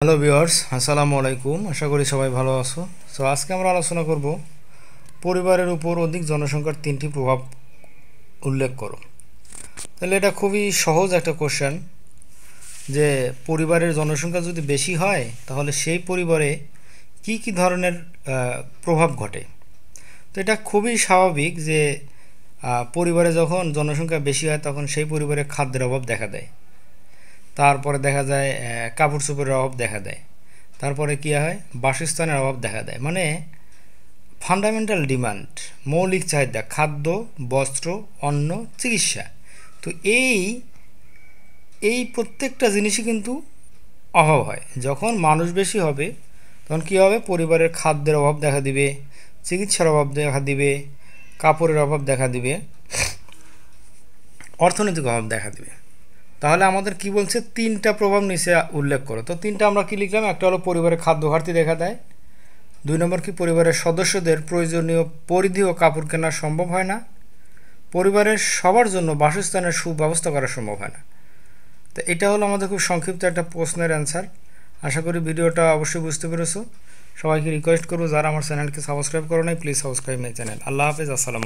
Hello viewers, আসসালামু আলাইকুম। আশা করি সবাই ভালো আছো। সো আজকে আমরা আলোচনা করব পরিবারের উপর অধিক জনসংখ্যার তিনটি প্রভাব উল্লেখ করো। তাহলে এটা খুবই সহজ একটা কোশ্চেন যে পরিবারের জনসংখ্যা যদি বেশি হয় তাহলে সেই পরিবারে কি কি ধরনের প্রভাব ঘটে। তো এটা খুবই স্বাভাবিক যে পরিবারে যখন জনসংখ্যা বেশি হয় তখন সেই পরিবারে খাদ্যের অভাব দেখা দেয়। তারপরে দেখা যায় কাপড় চোপড়ের অভাব দেখা দেয়। তারপরে কী হয়, বাসস্থানের অভাব দেখা দেয়। মানে ফান্ডামেন্টাল ডিমান্ড, মৌলিক চাহিদা, খাদ্য, বস্ত্র, অন্ন, চিকিৎসা। তো এই এই প্রত্যেকটা জিনিসই কিন্তু অভাব হয়। যখন মানুষ বেশি হবে তখন কী হবে, পরিবারের খাদ্যের অভাব দেখা দিবে, চিকিৎসার অভাব দেখা দিবে, কাপড়ের অভাব দেখা দিবে, অর্থনৈতিক অভাব দেখা দিবে। তাহলে আমাদের কি বলছে, তিনটা প্রভাব নিচে উল্লেখ করো। তো তিনটা আমরা কি লিখলাম, একটা হলো পরিবারের খাদ্য ঘাটতি দেখা দেয়, দুই নম্বর কি পরিবারের সদস্যদের প্রয়োজনীয় পরিধি ও কাপড় কেনা সম্ভব হয় না, পরিবারের সবার জন্য বাসস্থানের সুব্যবস্থা করা সম্ভব হয় না। তো এটা হলো আমাদের খুব সংক্ষিপ্ত একটা প্রশ্নের অ্যান্সার। আশা করি ভিডিওটা অবশ্যই বুঝতে পেরেছো। সবাইকে রিকোয়েস্ট করবো যারা আমার চ্যানেলকে সাবস্ক্রাইব করো নাই, প্লিজ সাবস্ক্রাইব মাই চ্যানেল। আল্লাহ হাফেজ, আসসালাম।